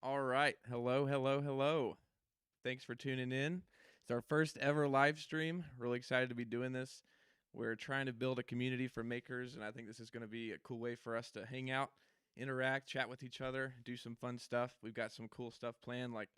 All right. Hello, hello, hello. Thanks for tuning in. It's our first ever live stream. Really excited to be doing this. We're trying to build a community for makers, and I think this is going to be a cool way for us to hang out, interact, chat with each other, do some fun stuff. We've got some cool stuff planned, like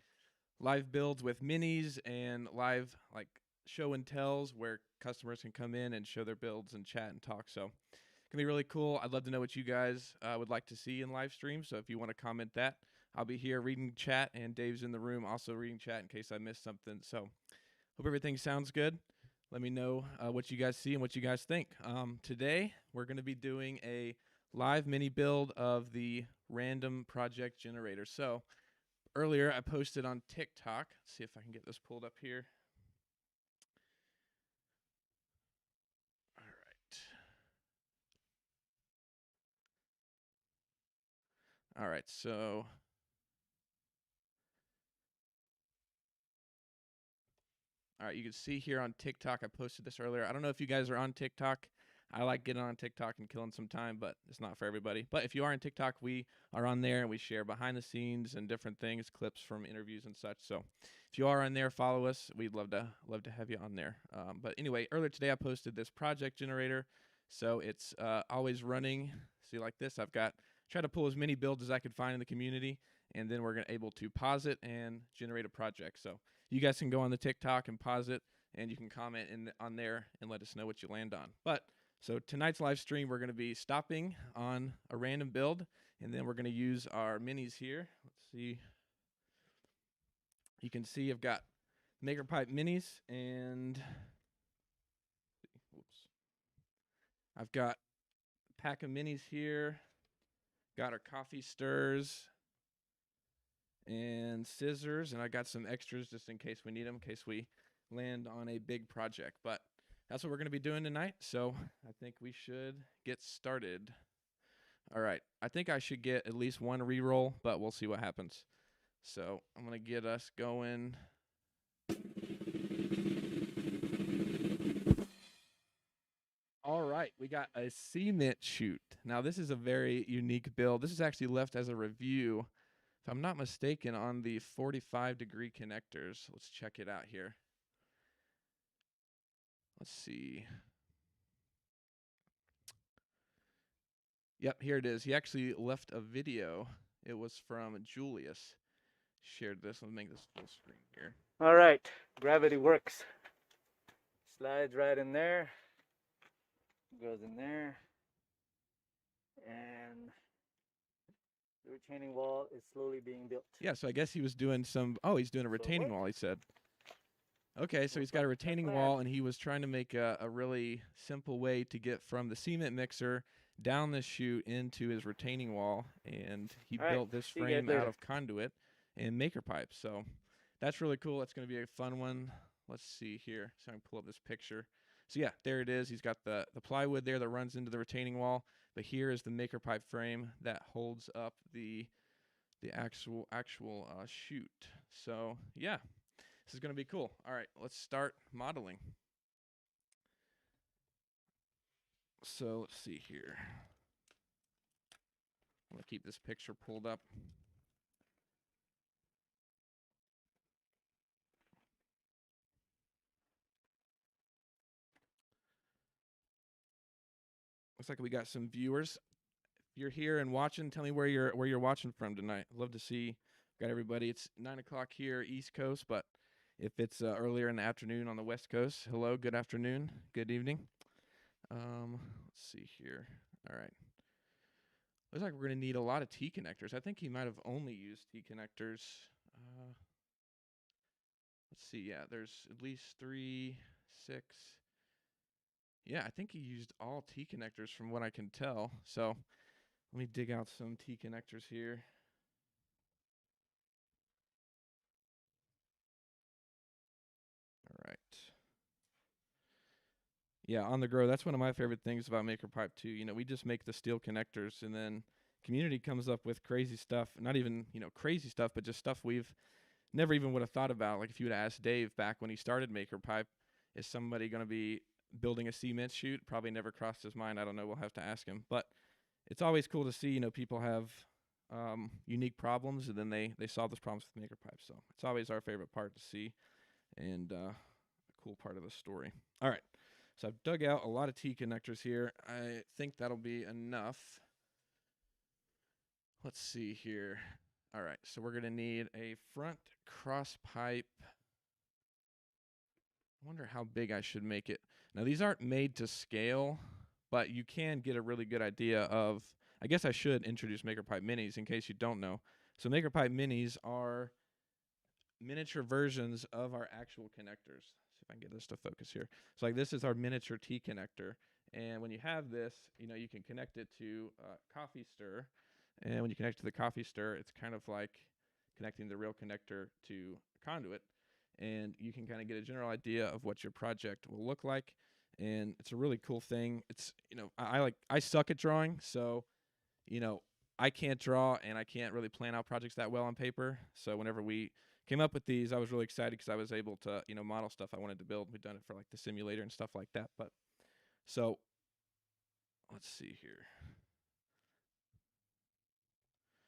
live builds with minis and live like show and tells where customers can come in and show their builds and chat and talk. So it's gonna be really cool. I'd love to know what you guys would like to see in live stream. So if you want to comment that, I'll be here reading chat, and Dave's in the room also reading chat in case I missed something. So hope everything sounds good. Let me know what you guys see and what you guys think. Today we're going to be doing a live mini build of the random project generator. So earlier I posted on TikTok. Let's see if I can get this pulled up here. All right. All right. So all right, you can see here on TikTok, I posted this earlier. I don't know if you guys are on TikTok. I like getting on TikTok and killing some time, but it's not for everybody. But if you are on TikTok, we are on there and we share behind the scenes and different things, clips from interviews and such. So if you are on there, follow us. We'd love to have you on there. But anyway, earlier today I posted this project generator. So it's always running. See, like this, I've got try to pull as many builds as I could find in the community, and then we're gonna able to pause it and generate a project. So you guys can go on the TikTok and pause it, and you can comment on there and let us know what you land on. But so tonight's live stream, we're going to be stopping on a random build, and then we're going to use our minis here. Let's see. You can see I've got MakerPipe minis, and whoops, I've got a pack of minis here. Got our coffee stirs and scissors, and I got some extras just in case we need them, in case we land on a big project. But that's what we're going to be doing tonight, so I think we should get started. All right, I think I should get at least one reroll, but we'll see what happens. So I'm going to get us going. All right, we got a cement chute. Now this is a very unique build. This is actually left as a review, if I'm not mistaken, on the 45-degree connectors. Let's check it out here. Let's see. Yep, here it is. He actually left a video. It was from Julius. Shared this. Let me make this full screen here. All right, gravity works. Slides right in there. Goes in there. And the retaining wall is slowly being built. Yeah, so I guess he was doing some. Oh, he's doing a retaining wall, he said. Okay, so he's got a retaining wall, and he was trying to make a really simple way to get from the cement mixer down the chute into his retaining wall, and he built this frame out of conduit and MakerPipe. So that's really cool. That's going to be a fun one. Let's see here. So I can pull up this picture. So yeah, there it is. He's got the plywood there that runs into the retaining wall, but here is the MakerPipe frame that holds up the actual chute. So yeah. This is going to be cool. All right, let's start modeling. So let's see here. I'm going to keep this picture pulled up. Looks like we got some viewers. If you're here and watching, tell me where you're watching from tonight. I'd love to see. Got everybody. It's 9 o'clock here, East Coast, but if it's earlier in the afternoon on the West Coast, hello, good afternoon, good evening. Let's see here. All right. Looks like we're going to need a lot of T connectors. I think he might have only used T connectors. Let's see. Yeah, there's at least 3, 6. Yeah, I think he used all T connectors from what I can tell. So let me dig out some T connectors here. All right. Yeah, on the grow. That's one of my favorite things about Maker Pipe too. We just make the steel connectors, and then community comes up with crazy stuff. Not even crazy stuff, but just stuff we've never even would have thought about. Like if you would have asked Dave back when he started Maker Pipe, is somebody going to be building a cement chute? Probably never crossed his mind. I don't know. We'll have to ask him. But it's always cool to see people have unique problems, and then they solve those problems with Maker Pipe. So it's always our favorite part to see, and a cool part of the story. All right. So I've dug out a lot of T connectors here. I think that'll be enough. Let's see here. All right, so we're gonna need a front cross pipe. I wonder how big I should make it. Now these aren't made to scale, but you can get a really good idea of. I guess I should introduce MakerPipe Minis in case you don't know. So MakerPipe Minis are miniature versions of our actual connectors. See if I can get this to focus here. So like this is our miniature T connector, and when you have this, you can connect it to a coffee stir, and when you connect to the coffee stir, it's kind of like connecting the real connector to a conduit, and you can kind of get a general idea of what your project will look like. And it's a really cool thing. It's I suck at drawing, so you know, I can't draw and I can't really plan out projects that well on paper. So whenever we came up with these, I was really excited because I was able to, model stuff I wanted to build. We've done it for like the simulator and stuff like that. But so let's see here.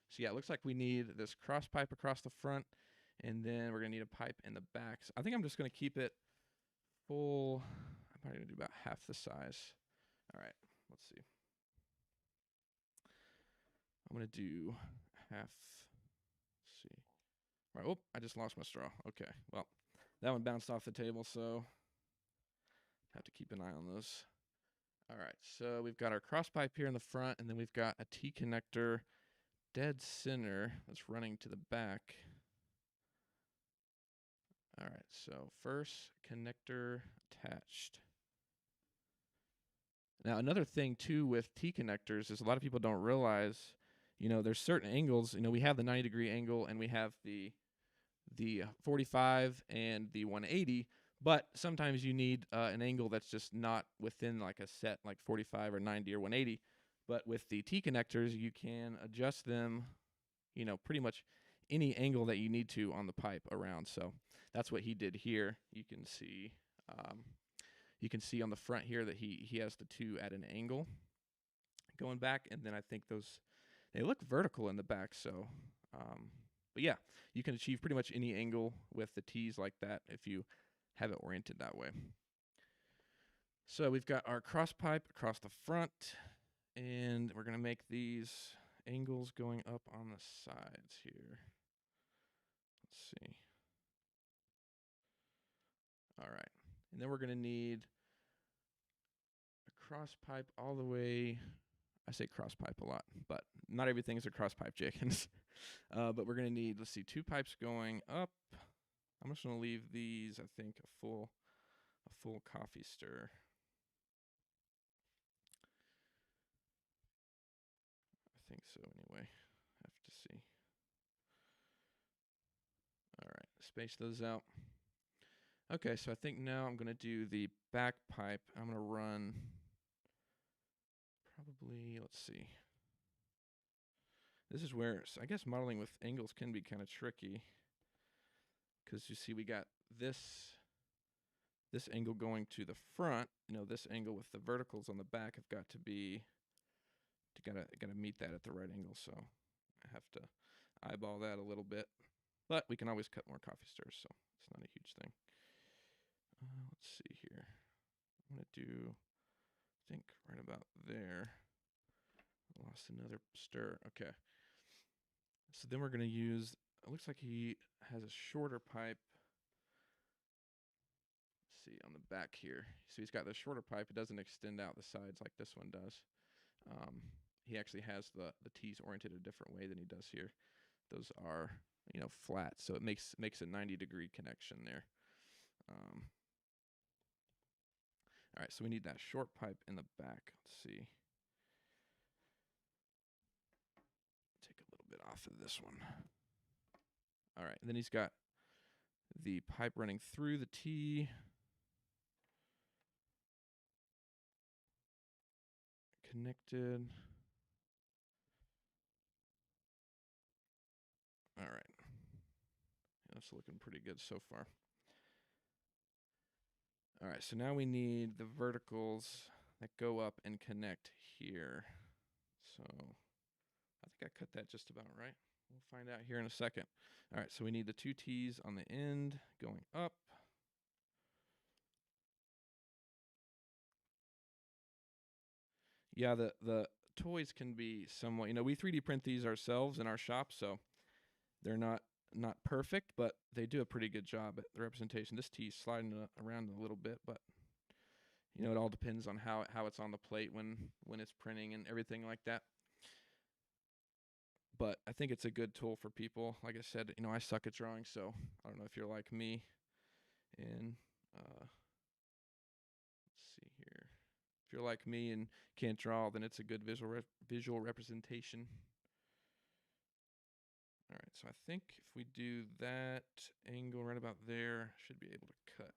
So yeah, it looks like we need this cross pipe across the front, and then we're gonna need a pipe in the back. So I think I'm just gonna keep it full. I'm probably gonna do about half the size. All right, let's see. I'm gonna do half. Let's see. All right. Oh, I just lost my straw. Okay. Well, that one bounced off the table, so have to keep an eye on those. All right. So we've got our cross pipe here in the front, and then we've got a T connector dead center that's running to the back. All right. So first connector attached. Now, another thing too with T connectors is a lot of people don't realize, there's certain angles. We have the 90-degree angle and we have the 45 and the 180, but sometimes you need an angle that's just not within like a set like 45 or 90 or 180. But with the T connectors, you can adjust them, pretty much any angle that you need to on the pipe around. So that's what he did here. You can see on the front here that he has the two at an angle going back, and then I think they look vertical in the back. So, but yeah, you can achieve pretty much any angle with the T's like that if you have it oriented that way. So we've got our cross pipe across the front, and we're gonna make these angles going up on the sides here. Let's see. All right, and then we're gonna need a cross pipe all the way. I say cross pipe a lot, but not everything is a cross pipe, Jenkins. But we're gonna need, let's see, two pipes going up. I'm just gonna leave these, I think, a full coffee stir. I think so anyway. Have to see. All right, space those out. Okay, so I think now I'm gonna do the back pipe. I'm gonna run probably, let's see. This is where I guess modeling with angles can be kind of tricky because you see we got this angle going to the front. This angle with the verticals on the back have got to be gotta meet that at the right angle. So I have to eyeball that a little bit, but we can always cut more coffee stirs, so it's not a huge thing. Let's see here. I'm gonna do, I think right about there. Lost another stir. Okay. So then we're gonna use. It looks like he has a shorter pipe. Let's see on the back here. So he's got the shorter pipe. It doesn't extend out the sides like this one does. He actually has the T's oriented a different way than he does here. Those are flat, so it makes a 90-degree connection there. All right, so we need that short pipe in the back. Let's see. Take a little bit off of this one. All right, and then he's got the pipe running through the T. connected. All right. That's looking pretty good so far. All right, so now we need the verticals that go up and connect here. So I think I cut that just about right. We'll find out here in a second. All right, so we need the two T's on the end going up. Yeah, the toys can be somewhat, we 3D print these ourselves in our shop, so they're not perfect, but they do a pretty good job at the representation. This T's sliding around a little bit, but it all depends on how it's on the plate when it's printing and everything like that. But I think it's a good tool for people. Like I said, I suck at drawing, so I don't know if you're like me. And let's see here. If you're like me and can't draw, then it's a good visual representation. All right, so I think if we do that angle right about there, should be able to cut.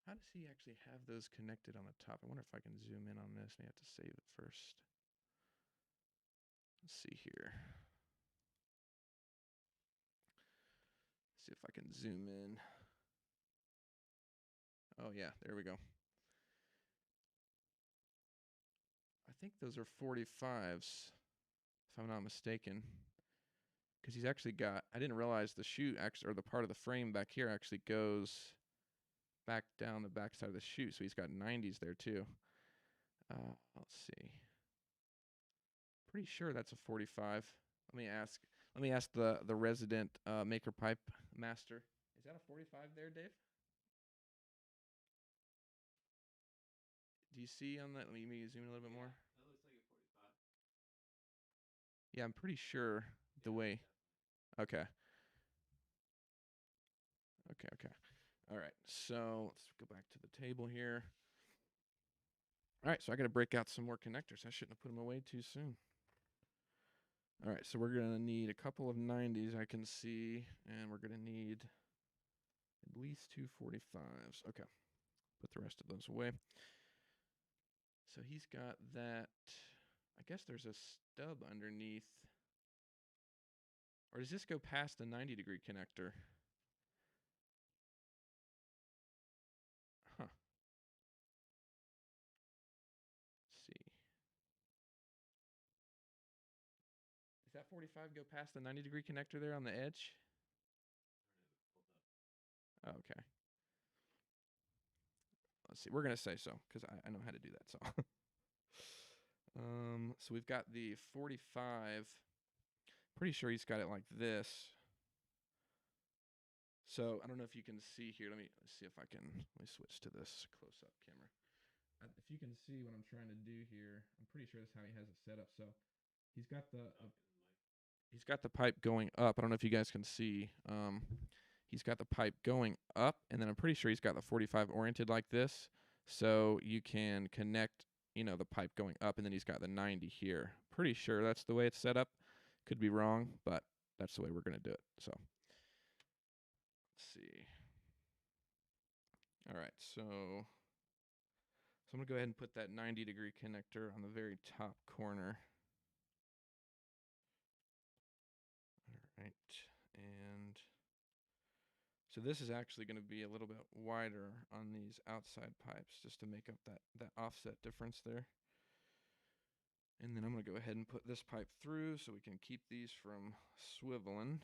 How does he actually have those connected on the top? I wonder if I can zoom in on this. May have to save it first. Let's see here. See if I can zoom in. Oh yeah, there we go. I think those are 45s, if I'm not mistaken. Because he's actually got, I didn't realize the chute, or the part of the frame back here actually goes back down the back side of the chute. So he's got 90s there too. Let's see. Pretty sure that's a 45. Let me ask the resident maker pipe master. Is that a 45 there, Dave? Do you see on that? Let me zoom in a little bit more. That looks like a 45. Yeah, I'm pretty sure the way. Okay. Okay. All right. So let's go back to the table here. All right. So I got to break out some more connectors. I shouldn't have put them away too soon. All right. So we're going to need a couple of 90s, I can see. And we're going to need at least two 45s. Okay. Put the rest of those away. So he's got that. I guess there's a stub underneath. Or does this go past the 90-degree connector? Huh. Let's see. Does that 45 go past the 90-degree connector there on the edge? Oh, okay. Let's see. We're going to say so because I know how to do that. So, so we've got the 45. Pretty sure he's got it like this. So I don't know if you can see here. Let's see if I can. Let me switch to this close-up camera. If you can see what I'm trying to do here, I'm pretty sure that's how he has it set up. So he's got the pipe going up. I don't know if you guys can see. He's got the pipe going up, and then I'm pretty sure he's got the 45 oriented like this, so you can connect, the pipe going up, and then he's got the 90 here. Pretty sure that's the way it's set up. Could be wrong, but that's the way we're going to do it. So let's see. All right, so I'm going to go ahead and put that 90-degree connector on the very top corner. All right, and so this is actually going to be a little bit wider on these outside pipes just to make up that offset difference there. And then I'm going to go ahead and put this pipe through so we can keep these from swiveling.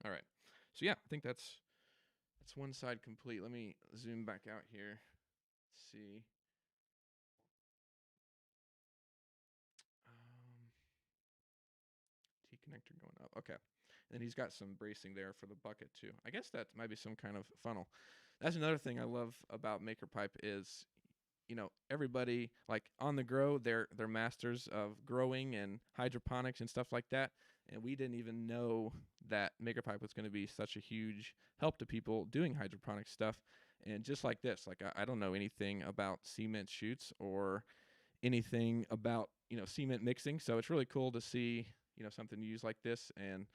All right. So yeah, I think that's one side complete. Let me zoom back out here. Let's see. T-connector going up. Okay. And he's got some bracing there for the bucket too. I guess that might be some kind of funnel. That's another thing I love about Maker Pipe is, everybody like on the grow, they're masters of growing and hydroponics and stuff like that. And we didn't even know that Maker Pipe was going to be such a huge help to people doing hydroponic stuff. And just like this, like I don't know anything about cement chutes or anything about cement mixing, so it's really cool to see something used like this and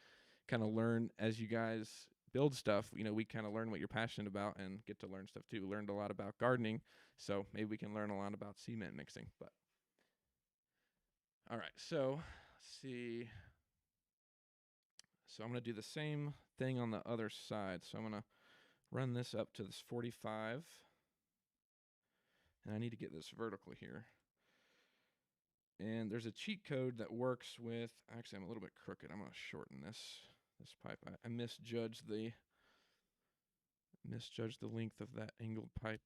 kind of learn as you guys build stuff, we kind of learn what you're passionate about and get to learn stuff too. Learned a lot about gardening, so maybe we can learn a lot about cement mixing. But all right, so let's see. So I'm going to do the same thing on the other side. So I'm going to run this up to this 45. And I need to get this vertical here. And there's a cheat code that works with, actually I'm a little bit crooked. I'm going to shorten this pipe. I misjudged the length of that angled pipe.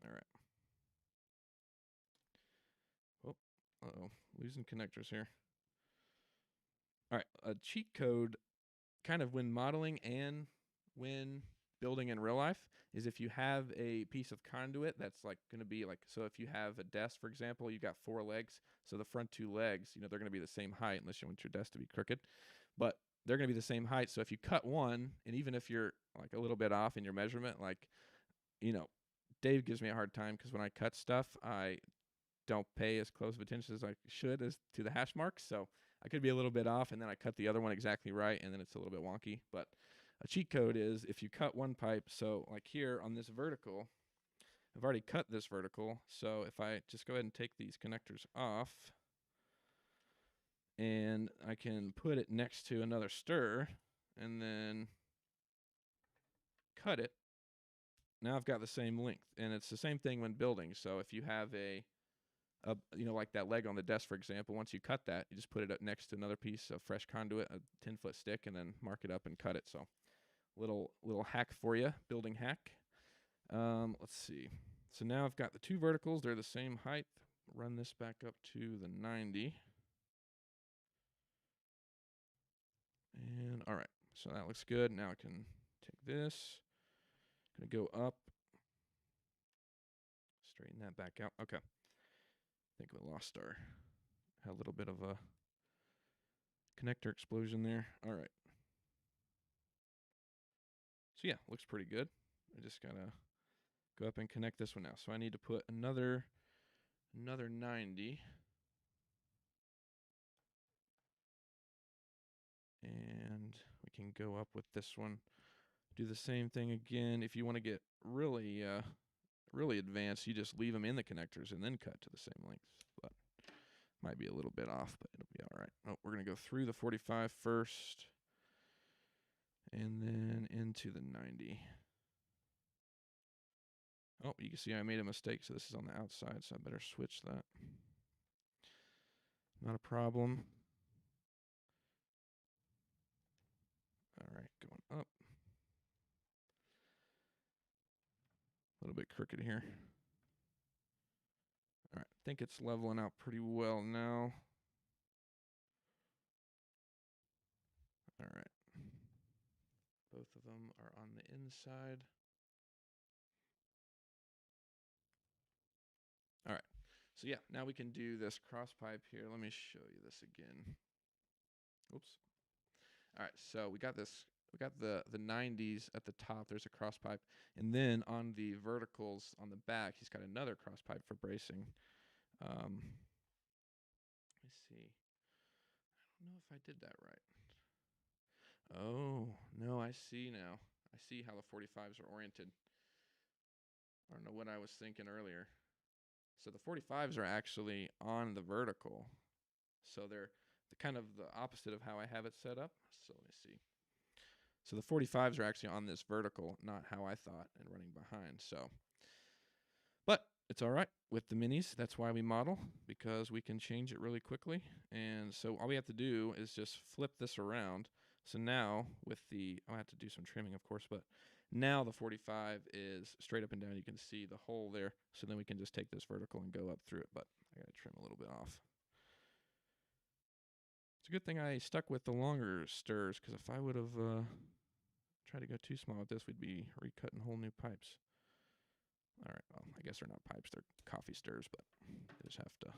All right. Oh, uh-oh, losing connectors here. All right, a cheat code kind of when modeling and when building in real life is if you have a piece of conduit that's like going to be like, so if you have a desk, for example, you got 4 legs. So the front 2 legs, they're going to be the same height unless you want your desk to be crooked, but they're going to be the same height. So if you cut one, and even if you're like a little bit off in your measurement, like, Dave gives me a hard time because when I cut stuff, I don't pay as close of attention as I should as to the hash marks. So I could be a little bit off, and then I cut the other one exactly right, and then it's a little bit wonky. But a cheat code is if you cut one pipe, so like here on this vertical, I've already cut this vertical. So if I just go ahead and take these connectors off, and I can put it next to another stir, and then cut it. Now I've got the same length, and it's the same thing when building. So if you have like that leg on the desk, for example, once you cut that, you just put it up next to another piece of fresh conduit, a 10-foot stick, and then mark it up and cut it. So little hack for you, building hack. Let's see. So now I've got the 2 verticals. They're the same height. Run this back up to the 90. And all right, so that looks good. Now I can take this. Gonna go up. Straighten that back out. Okay. I think we lost had a little bit of a connector explosion there. All right. So yeah, looks pretty good. I just gotta go up and connect this one now. So I need to put another 90. And we can go up with this one. Do the same thing again. If you want to get really advanced, you just leave them in the connectors and then cut to the same length. But might be a little bit off, but it'll be all right. Oh, we're going to go through the 45 first and then into the 90. Oh, you can see I made a mistake, so this is on the outside, so I better switch that. Not a problem. All right, going up. A little bit crooked here. All right, I think it's leveling out pretty well now. All right. Both of them are on the inside. All right. So yeah, now we can do this cross pipe here. Let me show you this again. Oops. All right, so we got this. We got the 90s at the top. There's a cross pipe, and then on the verticals on the back, he's got another cross pipe for bracing. Let me see. I don't know if I did that right. Oh no, I see now. I see how the 45s are oriented. I don't know what I was thinking earlier. So the 45s are actually on the vertical. So they're kind of the opposite of how I have it set up. So let me see. So the 45s are actually on this vertical, not how I thought, and running behind. So, but it's all right with the minis. That's why we model, because we can change it really quickly. And so all we have to do is just flip this around. So now with I'll have to do some trimming, of course, but now the 45 is straight up and down. You can see the hole there. So then we can just take this vertical and go up through it, but I got to trim a little bit off. It's a good thing I stuck with the longer stirs, because if I would have tried to go too small with this, we'd be recutting whole new pipes. All right, well, I guess they're not pipes, they're coffee stirs, but I just have to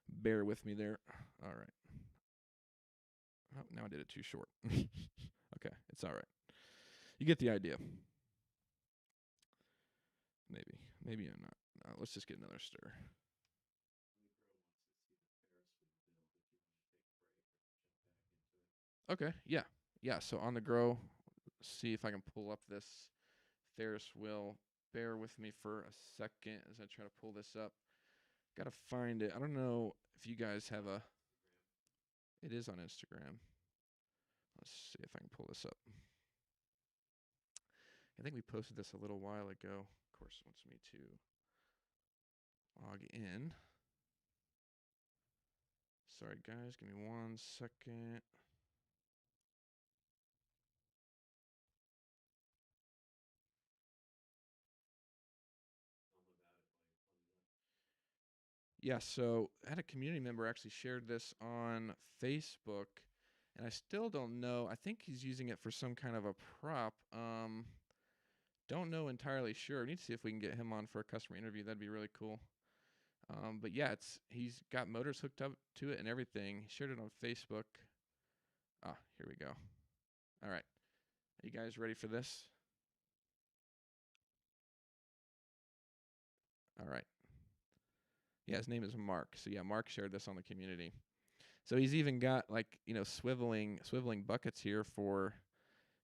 bear with me there. All right. Oh, now I did it too short. Okay, it's all right. You get the idea. Maybe I'm not. Let's just get another stir. Okay, yeah. So on the grow, see if I can pull up this Ferris wheel. Bear with me for a second as I try to pull this up. Gotta find it. I don't know if you guys have a. It is on Instagram. Let's see if I can pull this up. I think we posted this a little while ago. Of course, it wants me to log in. Sorry, guys. Give me 1 second. Yeah, so I had a community member actually shared this on Facebook, and I still don't know. I think he's using it for some kind of a prop. Don't know entirely sure. We need to see if we can get him on for a customer interview. That'd be really cool. But yeah, he's got motors hooked up to it and everything. He shared it on Facebook. Ah, here we go. All right. Are you guys ready for this? All right. Yeah, his name is Mark. So yeah, Mark shared this on the community. So he's even got like, swiveling buckets here for,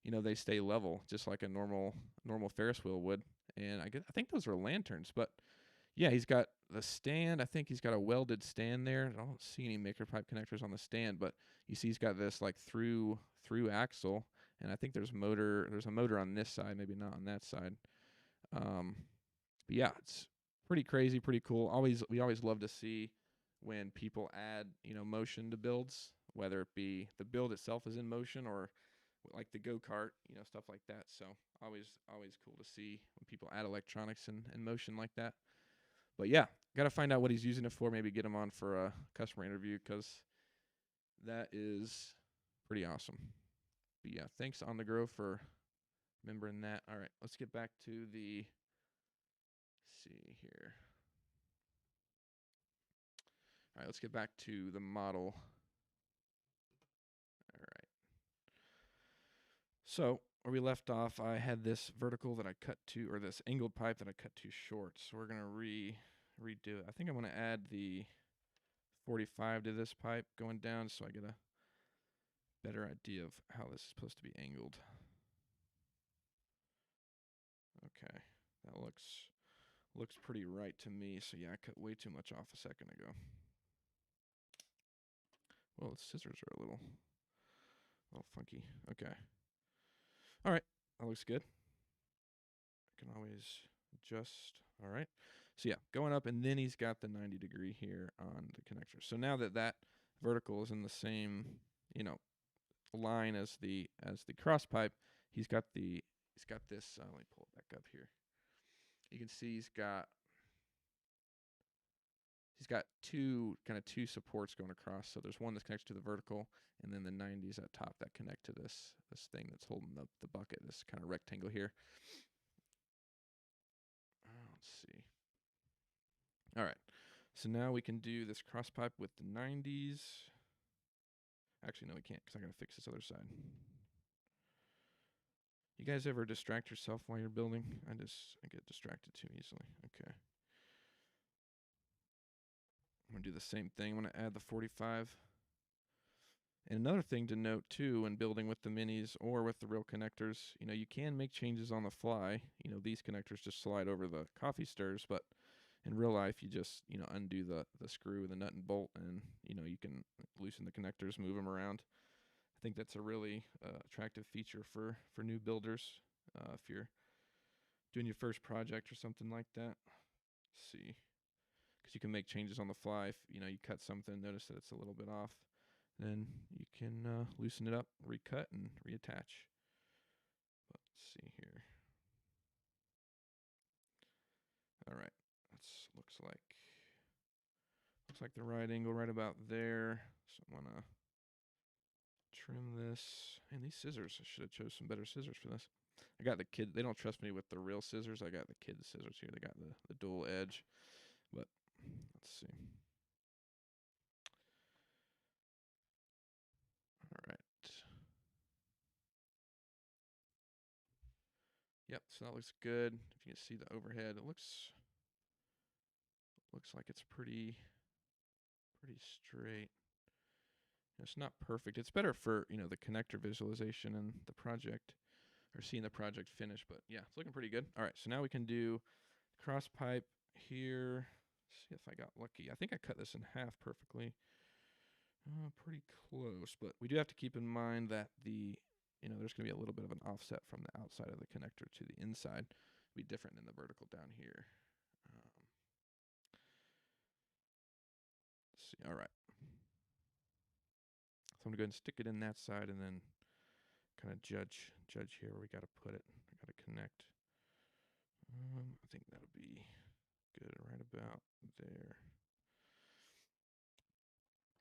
they stay level just like a normal Ferris wheel would. And I think those are lanterns, but yeah, he's got the stand. I think he's got a welded stand there. I don't see any maker pipe connectors on the stand, but you see he's got this like through axle, and I think there's a motor on this side, maybe not on that side. Um, but yeah, it's pretty crazy, pretty cool. We always love to see when people add, motion to builds, whether it be the build itself is in motion or like the go-kart, stuff like that. So always cool to see when people add electronics and motion like that. But yeah, got to find out what he's using it for. Maybe get him on for a customer interview because that is pretty awesome. But yeah, thanks On the Grow for remembering that. All right, let's get back to the. See here. All right, let's get back to the model. All right. So where we left off, I had this vertical that I cut to, or this angled pipe that I cut too short. So we're gonna redo it. I think I'm gonna add the 45 to this pipe going down, so I get a better idea of how this is supposed to be angled. Okay, that looks pretty right to me. So yeah, I cut way too much off a second ago. Well, the scissors are a little funky. Okay. All right, that looks good. I can always adjust. All right. So yeah, going up, and then he's got the 90-degree here on the connector. So now that vertical is in the same, line as the cross pipe, he's got this. Let me pull it back up here. You can see he's got two supports going across. So there's one that's connected to the vertical, and then the 90s at top that connect to this thing that's holding the bucket, this kind of rectangle here. Let's see. All right. So now we can do this cross pipe with the 90s. Actually, no, we can't because I got to fix this other side. You guys ever distract yourself while you're building? I get distracted too easily. Okay. I'm going to do the same thing. I'm going to add the 45. And another thing to note too when building with the minis or with the real connectors, you can make changes on the fly. These connectors just slide over the coffee stirs, but in real life you just, undo the screw, the nut and bolt, and you can loosen the connectors, move them around. I think that's a really attractive feature for new builders if you're doing your first project or something like that. Let's see, because you can make changes on the fly. If you cut something, notice that it's a little bit off, then you can loosen it up, recut, and reattach. Let's see here. All right, looks like the right angle right about there. So I'm gonna trim this. And these scissors, I should have chose some better scissors for this. I got the kid. They don't trust me with the real scissors. I got the kid scissors here. They got the dual edge. But let's see. All right. Yep. So that looks good. If you can see the overhead, it looks like it's pretty straight. It's not perfect. It's better for the connector visualization and the project. or seeing the project finish. But yeah, it's looking pretty good. All right, so now we can do cross pipe here. See if I got lucky. I think I cut this in half perfectly. Pretty close, but we do have to keep in mind that there's going to be a little bit of an offset from the outside of the connector to the inside. It'll be different than the vertical down here. Let's see. All right. So I'm going to go ahead and stick it in that side and then kind of judge here where we got to put it. I got to connect. I think that'll be good right about there.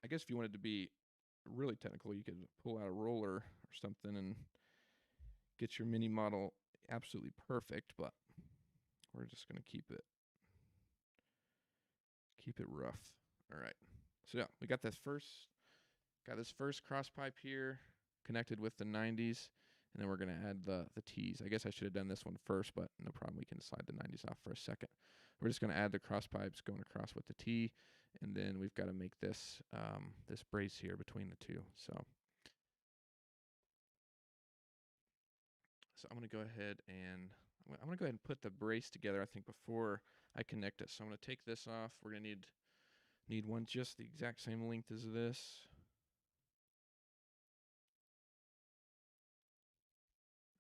I guess if you wanted to be really technical, you could pull out a roller or something and get your mini model absolutely perfect, but we're just going to keep it rough. All right. So yeah, we got this first cross pipe here connected with the 90s, and then we're going to add the T's. I guess I should have done this one first, but no problem. We can slide the 90s off for a second. We're just going to add the cross pipes going across with the T, and then we've got to make this this brace here between the two. So I'm going to go ahead and put the brace together, I think, before I connect it. So I'm going to take this off. We're going to need one just the exact same length as this.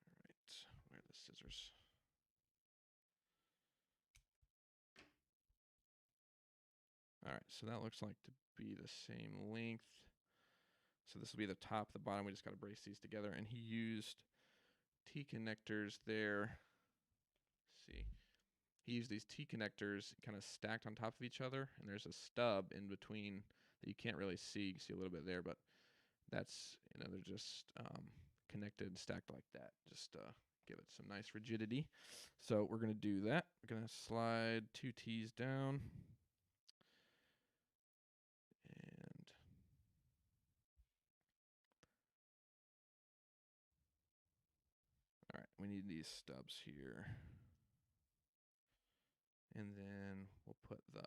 All right, where are the scissors? All right, so that looks like to be the same length. So this will be the top, the bottom. We just got to brace these together. And he used T connectors there. Let's see. He used these T connectors kind of stacked on top of each other. And there's a stub in between that you can't really see. You can see a little bit there, but that's, they're just connected and stacked like that. Just give it some nice rigidity. So we're going to do that. We're going to slide 2 T's down. And all right, we need these stubs here. And then we'll put the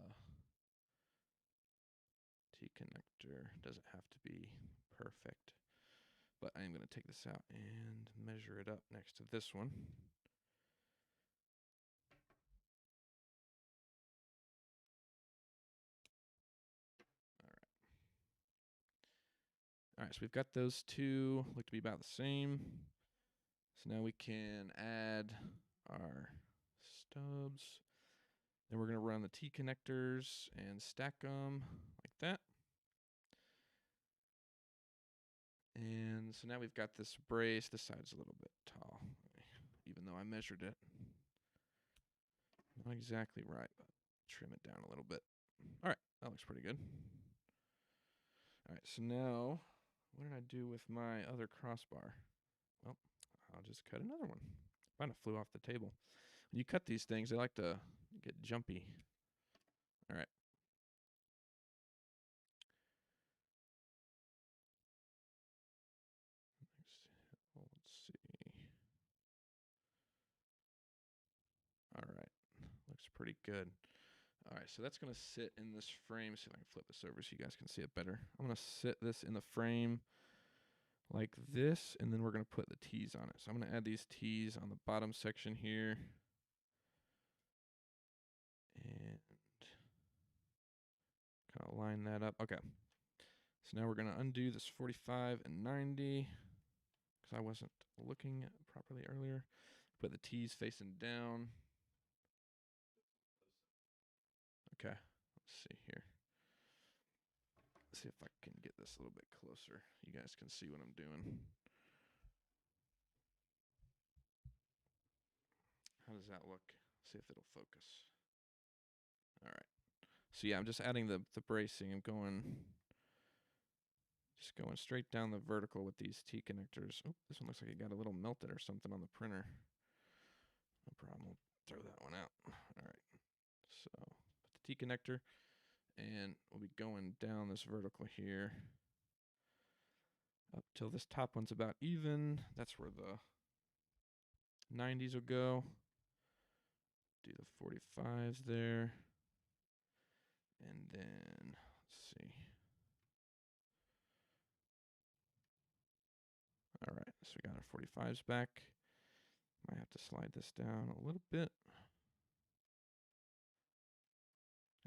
T connector. Doesn't have to be perfect, but I'm going to take this out and measure it up next to this one. All right, so we've got those two, look to be about the same. So now we can add our stubs. Then we're going to run the T connectors and stack them like that. And so now we've got this brace. This side's a little bit tall, even though I measured it. Not exactly right, but trim it down a little bit. All right, that looks pretty good. All right, so now, what did I do with my other crossbar? Well, I'll just cut another one. Kind of flew off the table. When you cut these things, they like to get jumpy. All right. Let's see. All right, looks pretty good. All right, so that's going to sit in this frame. See if I can flip this over so you guys can see it better. I'm going to sit this in the frame like this, and then we're going to put the T's on it. So I'm going to add these T's on the bottom section here. And kind of line that up. Okay. So now we're going to undo this 45 and 90 because I wasn't looking properly earlier. Put the T's facing down. Okay, let's see here. Let's see if I can get this a little bit closer. You guys can see what I'm doing. How does that look? See if it'll focus. All right. So yeah, I'm just adding the bracing. I'm just going straight down the vertical with these T connectors. Oh, this one looks like it got a little melted or something on the printer. No problem. We'll throw that one out. All right. So put the T connector, and we'll be going down this vertical here up till this top one's about even. That's where the 90s will go. Do the 45s there. And then, let's see. All right, so we got our 45s back. Might have to slide this down a little bit.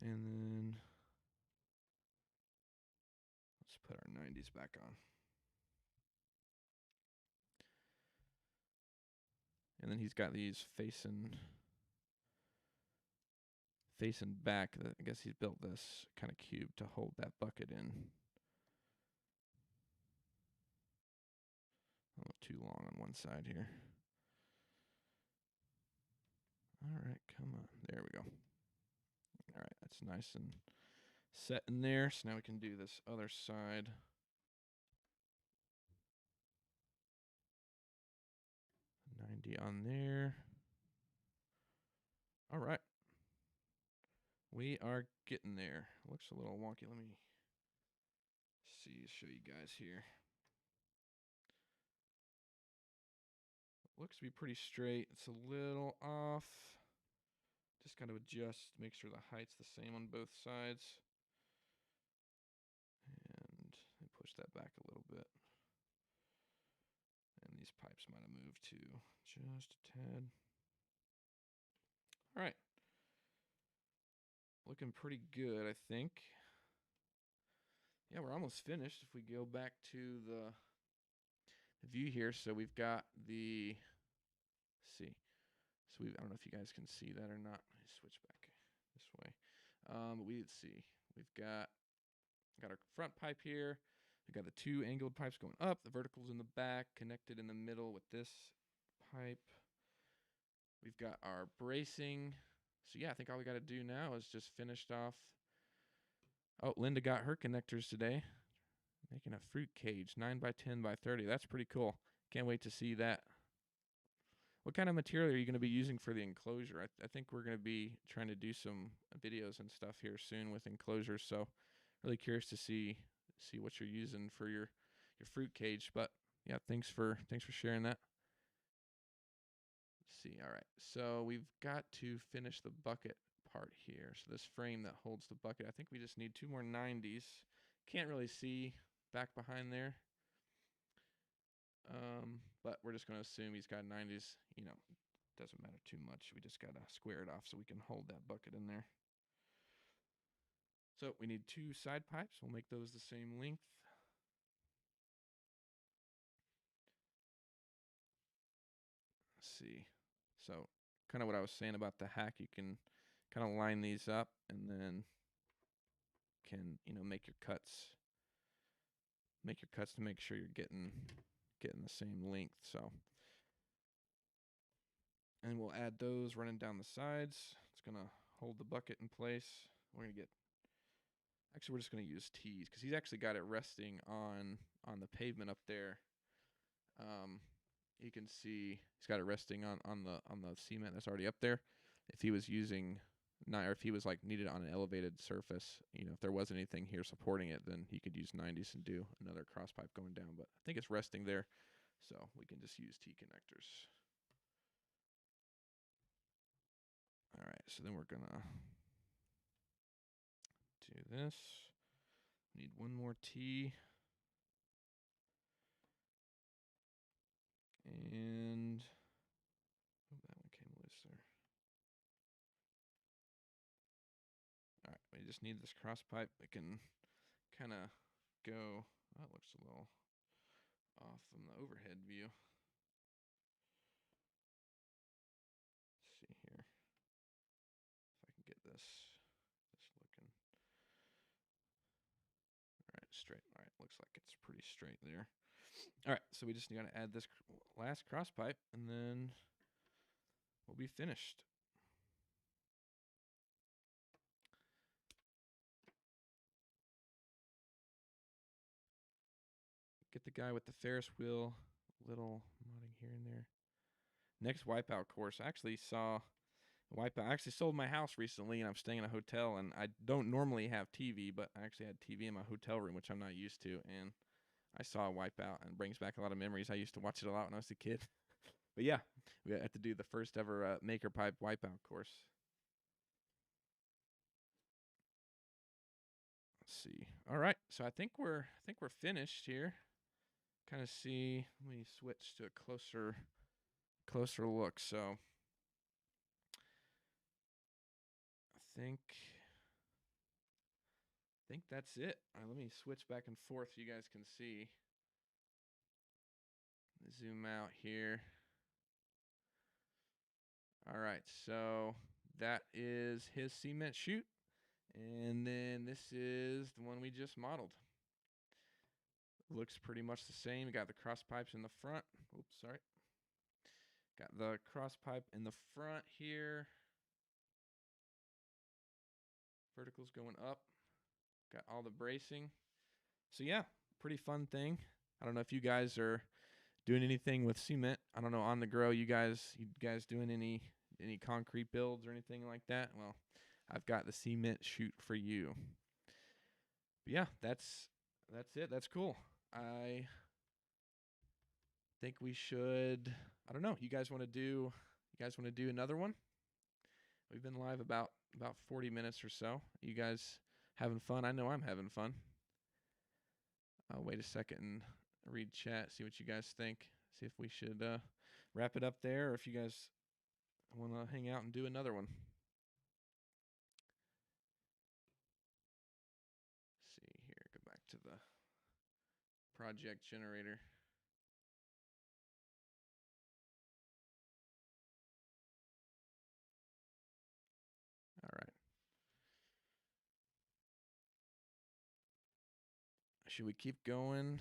And then let's put our 90s back on. And then he's got these facing back. I guess he's built this kind of cube to hold that bucket in. A little too long on one side here. All right, come on. There we go. All right, that's nice and set in there. So now we can do this other side. $90 on there. All right. We are getting there. Looks a little wonky. Let me show you guys here. Looks to be pretty straight. It's a little off. Just got to adjust, make sure the height's the same on both sides. And push that back a little bit. And these pipes might have moved too, just a tad. All right. Looking pretty good, I think. Yeah, we're almost finished. If we go back to the view here, so we've got the, let's see. So I don't know if you guys can see that or not. Let me switch back this way. Let's see. We've got our front pipe here. We've got the two angled pipes going up. The vertical's in the back, connected in the middle with this pipe. We've got our bracing. So yeah, I think all we got to do now is just finish off. Oh, Linda got her connectors today. Making a fruit cage, 9 by 10 by 30. That's pretty cool. Can't wait to see that. What kind of material are you going to be using for the enclosure? I think we're going to be trying to do some videos and stuff here soon with enclosures. So really curious to see what you're using for your fruit cage. But yeah, thanks for sharing that. Let's see. All right. So we've got to finish the bucket part here. So this frame that holds the bucket, I think we just need 2 more 90s. Can't really see back behind there. But we're just going to assume he's got 90s. You know, doesn't matter too much. We just got to square it off so we can hold that bucket in there. So we need 2 side pipes. We'll make those the same length. Let's see. So kind of what I was saying about the hack, you can kind of line these up and then can, make your cuts to make sure you're getting the same length. So, and we'll add those running down the sides. It's gonna hold the bucket in place. We're just gonna use T's because he's actually got it resting on the pavement up there. You can see he's got it resting on the cement that's already up there. If he was using or if he was like needed on an elevated surface, if there wasn't anything here supporting it, then he could use 90s and do another cross pipe going down. But I think it's resting there, so we can just use T connectors. All right, so then we're gonna do this. Need 1 more T. And that one came loose there. All right, we just need this cross pipe. We can kind of go. Oh, it looks a little off from the overhead view. Let's see here if I can get this looking. All right, straight. All right, looks like it's pretty straight there. All right, so we just got to add this last cross pipe, and then we'll be finished. Get the guy with the Ferris wheel, little modding here and there. Next wipeout course, I actually saw Wipeout. I actually sold my house recently, and I'm staying in a hotel, and I don't normally have TV, but I actually had TV in my hotel room, which I'm not used to, and I saw Wipeout, and it brings back a lot of memories. I used to watch it a lot when I was a kid. But yeah, we had to do the first ever Maker Pipe Wipeout course. Let's see. All right, so I think we're finished here. Kind of see. Let me switch to a closer closer look. So I think that's it. All right, let me switch back and forth so you guys can see. Zoom out here. All right, so that is his cement chute. And then this is the one we just modeled. Looks pretty much the same. You got the cross pipes in the front. Oops, sorry. Got the cross pipe in the front here. Verticals going up. Got all the bracing. So yeah, pretty fun thing. I don't know if you guys are doing anything with cement. I don't know, on the grow, you guys doing any concrete builds or anything like that? Well, I've got the cement chute for you. But yeah, that's it. That's cool. I think we should. I don't know. You guys want to do another one? We've been live about 40 minutes or so. You guys having fun? I know I'm having fun. I'll wait a second and read chat, see what you guys think. See if we should wrap it up there, or if you guys want to hang out and do another one. Let's see here. Go back to the project generator. All right. Should we keep going?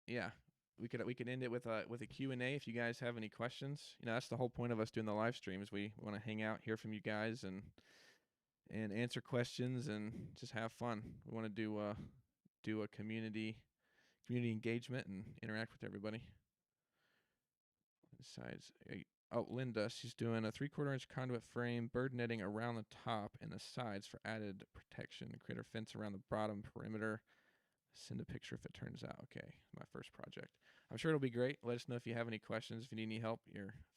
Yeah, we could end it with a Q&A if you guys have any questions. You know, that's the whole point of us doing the live stream, is we want to hang out, hear from you guys, and answer questions and just have fun. We want to do a community engagement and interact with everybody. Besides, oh, Linda, she's doing a 3/4 inch conduit frame, bird netting around the top and the sides for added protection. Create a fence around the bottom perimeter. Send a picture if it turns out. Okay, my first project. I'm sure it'll be great. Let us know if you have any questions. If you need any help,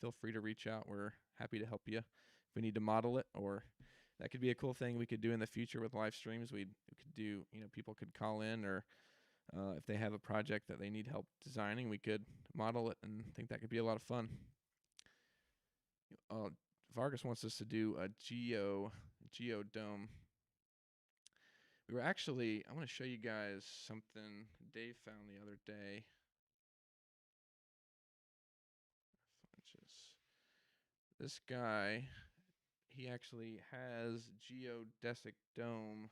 feel free to reach out. We're happy to help you. If we need to model it, or that could be a cool thing we could do in the future with live streams. We could do, people could call in, or if they have a project that they need help designing, we could model it, and I think that could be a lot of fun. Vargas wants us to do a geodome. We were actually, I want to show you guys something Dave found the other day. This guy, he actually has geodesic dome.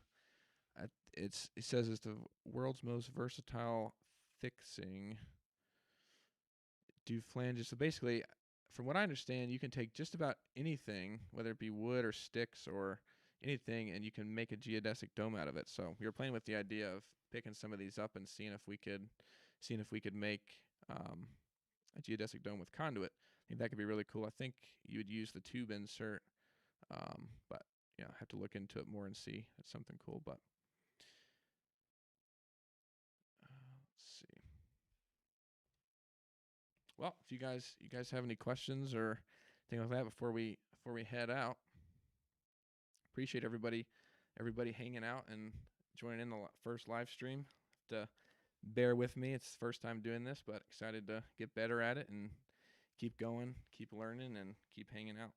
It says it's the world's most versatile fixing. Do flanges. So basically, from what I understand, you can take just about anything, whether it be wood or sticks or anything, and you can make a geodesic dome out of it. So we were playing with the idea of picking some of these up and seeing if we could make a geodesic dome with conduit. I think that could be really cool. I think you would use the tube insert, but I have to look into it more and see. That's something cool. But let's see. Well, if you guys have any questions or things like that before we head out, appreciate everybody hanging out and joining in the first live stream. To bear with me, it's the first time doing this, but excited to get better at it and keep going, keep learning, and keep hanging out.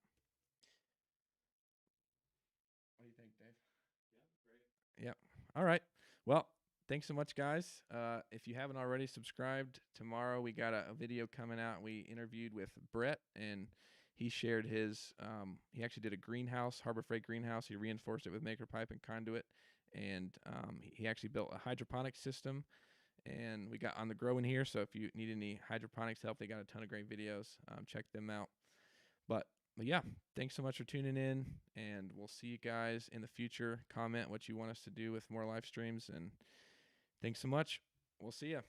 What do you think, Dave? Yeah, great. Yep. All right. Well, thanks so much, guys. If you haven't already subscribed, tomorrow we got a video coming out. We interviewed with Brett, and he shared his, he actually did a greenhouse, Harbor Freight greenhouse. He reinforced it with maker pipe and conduit, and he actually built a hydroponic system. And we got on the grow in here, so if you need any hydroponics help, they got a ton of great videos. Check them out. But yeah, thanks so much for tuning in, and we'll see you guys in the future. Comment what you want us to do with more live streams, and thanks so much. We'll see you.